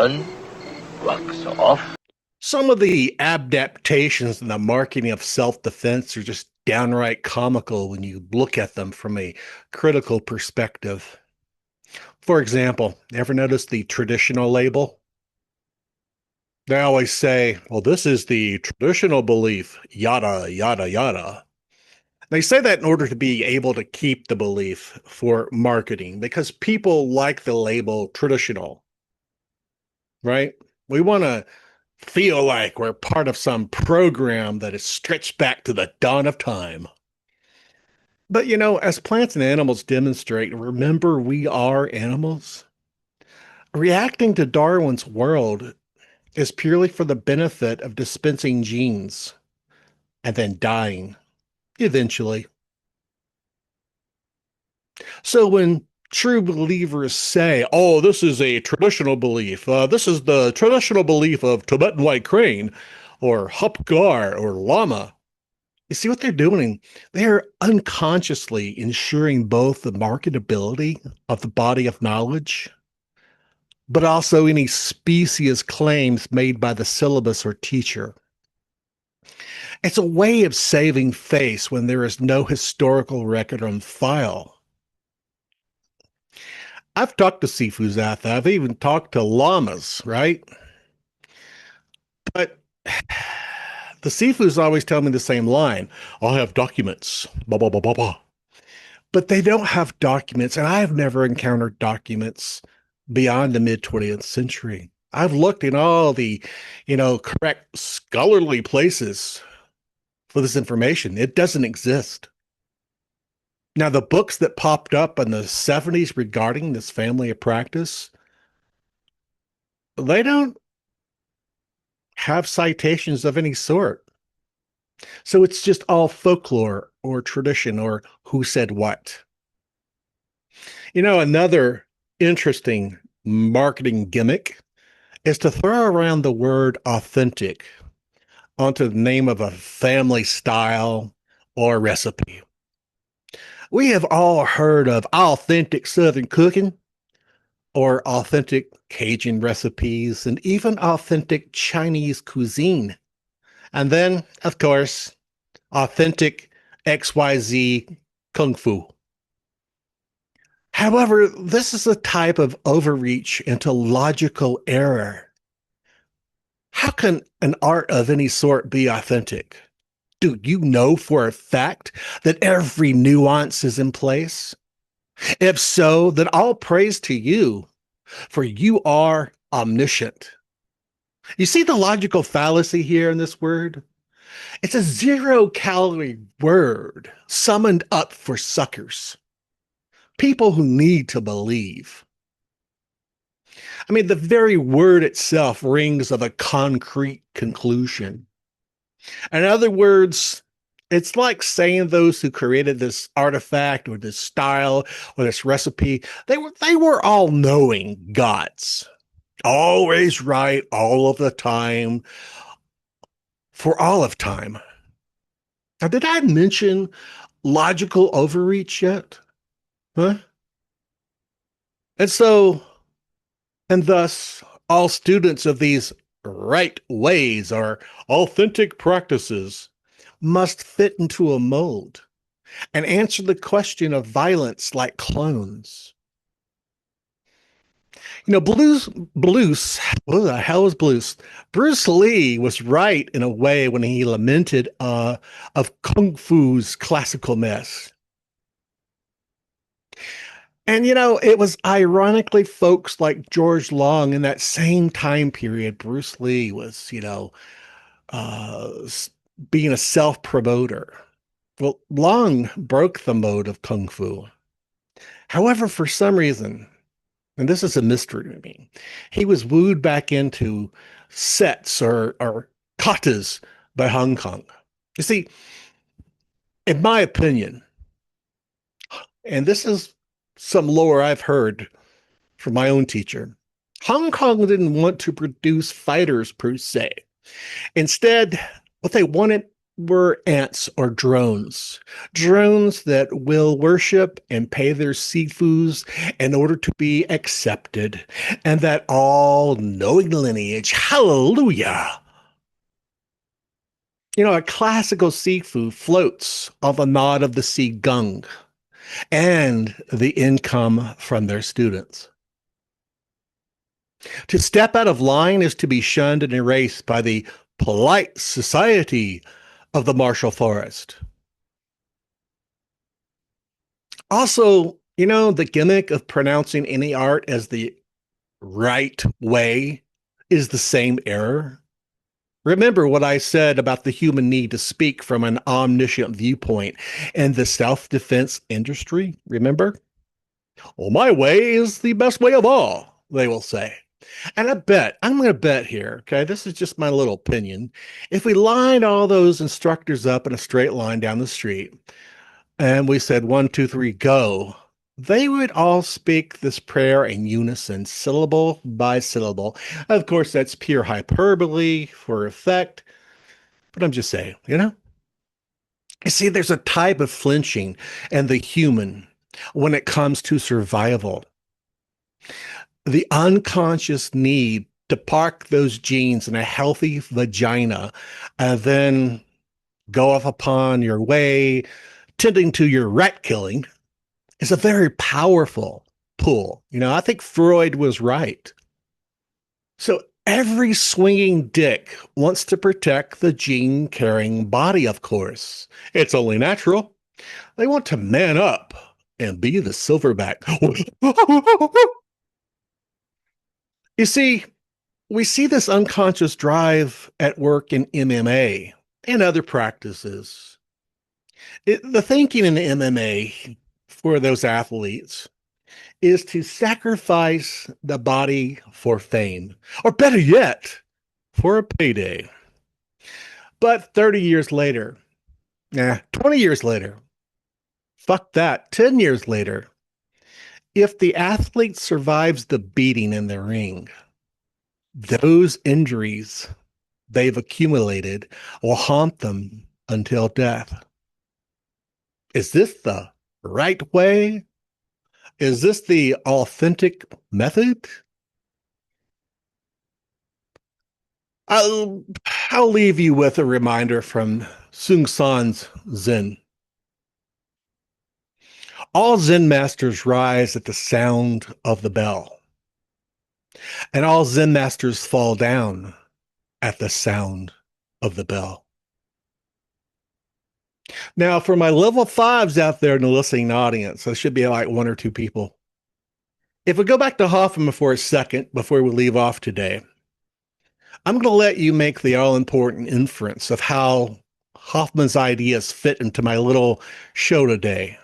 on, wax off. Some of the adaptations in the marketing of self-defense are just downright comical when you look at them from a critical perspective. For example, ever notice the traditional label? They always say, well, this is the traditional belief, yada, yada, yada. They say that in order to be able to keep the belief for marketing because people like the label traditional, right? We want to feel like we're part of some program that is stretched back to the dawn of time. But as plants and animals demonstrate, remember we are animals. Reacting to Darwin's world is purely for the benefit of dispensing genes and then dying eventually. So when true believers say, oh, this is a traditional belief, this is the traditional belief of Tibetan white crane or Hupgar or llama, you see what they're doing? They're unconsciously ensuring both the marketability of the body of knowledge, but also any specious claims made by the syllabus or teacher. It's a way of saving face when there is no historical record on file. I've talked to Sifus out there. I've even talked to llamas, right? But the Sifus always tell me the same line. I'll have documents. Blah, blah, blah, blah, blah. But they don't have documents, and I have never encountered documents beyond the mid 20th century. I've looked in all the, correct scholarly places for this information. It doesn't exist. Now, the books that popped up in the 70s regarding this family of practice, they don't have citations of any sort. So it's just all folklore or tradition or who said what. Another interesting marketing gimmick is to throw around the word authentic onto the name of a family style or recipe. We have all heard of authentic Southern cooking or authentic Cajun recipes and even authentic Chinese cuisine. And then, of course, authentic XYZ Kung Fu. However, this is a type of overreach into logical error. How can an art of any sort be authentic? Do you know for a fact that every nuance is in place? If so, then all praise to you, for you are omniscient. You see the logical fallacy here in this word? It's a 0-calorie word summoned up for suckers, people who need to believe. I mean, the very word itself rings of a concrete conclusion. In other words, it's like saying those who created this artifact or this style or this recipe, they were all knowing gods. Always right all of the time for all of time. Now, did I mention logical overreach yet? Huh? And so, and thus, all students of these right ways or authentic practices must fit into a mold and answer the question of violence like clones. What the hell is blues? Bruce Lee was right in a way when he lamented of Kung Fu's classical mess. And it was ironically folks like George Long in that same time period. Bruce Lee was, uh, being a self-promoter. Well, Long broke the mode of Kung Fu. However, for some reason, and this is a mystery to me, he was wooed back into sets or katas by Hong Kong. You see, in my opinion, and this is some lore I've heard from my own teacher, Hong Kong didn't want to produce fighters per se. Instead, what they wanted were ants or drones. Drones that will worship and pay their sifus in order to be accepted. And that all knowing lineage, hallelujah. A classical sifu floats on the nod of the sea gung and the income from their students. To step out of line is to be shunned and erased by the polite society of the martial forest. Also, the gimmick of pronouncing any art as the right way is the same error. Remember what I said about the human need to speak from an omniscient viewpoint and the self defense industry? Remember? Well, my way is the best way of all, they will say. And I'm going to bet here, okay, this is just my little opinion. If we lined all those instructors up in a straight line down the street and we said, 1, 2, 3, go, they would all speak this prayer in unison, syllable by syllable. Of course, that's pure hyperbole for effect, but I'm just saying, You see, there's a type of flinching in the human when it comes to survival. The unconscious need to park those genes in a healthy vagina and then go off upon your way, tending to your rat killing, is a very powerful pull. I think Freud was right. So every swinging dick wants to protect the gene carrying body, of course. It's only natural. They want to man up and be the silverback. You see, we see this unconscious drive at work in MMA and other practices. The thinking in MMA for those athletes is to sacrifice the body for fame, or better yet, for a payday. But 30 years later, 20 years later, fuck that, 10 years later, if the athlete survives the beating in the ring, those injuries they've accumulated will haunt them until death. Is this the right way? Is this the authentic method? I'll, I'll leave you with a reminder from Sung San's Zen. All Zen masters rise at the sound of the bell, and all Zen masters fall down at the sound of the bell. Now, for my level fives out there in the listening audience, there should be like one or two people. If we go back to Hoffman for a second before we leave off today, I'm going to let you make the all important inference of how Hoffman's ideas fit into my little show today.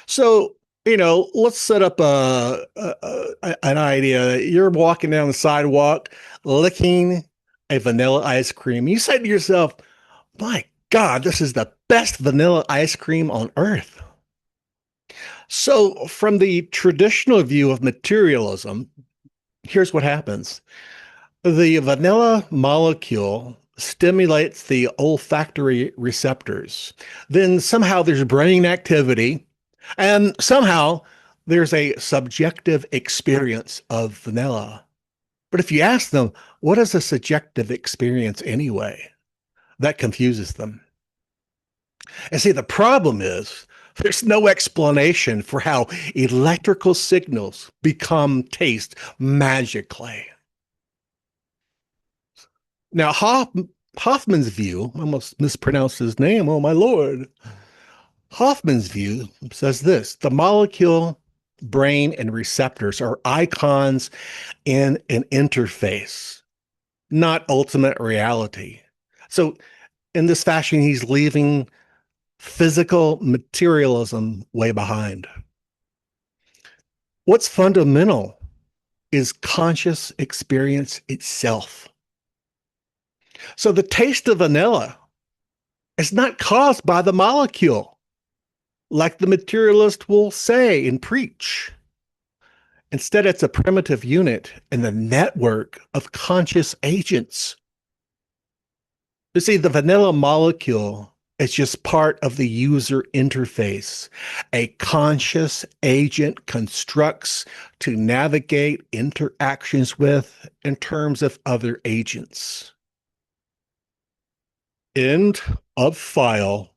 So, let's set up an idea. You're walking down the sidewalk, licking a vanilla ice cream. You say to yourself, my God, this is the best vanilla ice cream on earth. So, from the traditional view of materialism, here's what happens. The vanilla molecule stimulates the olfactory receptors. Then somehow there's brain activity, and somehow there's a subjective experience of vanilla. But if you ask them, what is a subjective experience anyway? That confuses them. And see, the problem is there's no explanation for how electrical signals become taste magically. Now, Hoffman's view, I almost mispronounced his name, oh my Lord. Hoffman's view says this: the molecule, brain, and receptors are icons in an interface, not ultimate reality. So, in this fashion, he's leaving physical materialism way behind. What's fundamental is conscious experience itself. So, the taste of vanilla is not caused by the molecule, like the materialist will say and preach. Instead, it's a primitive unit in the network of conscious agents. You see, the vanilla molecule is just part of the user interface. A conscious agent constructs to navigate interactions with in terms of other agents. End of file.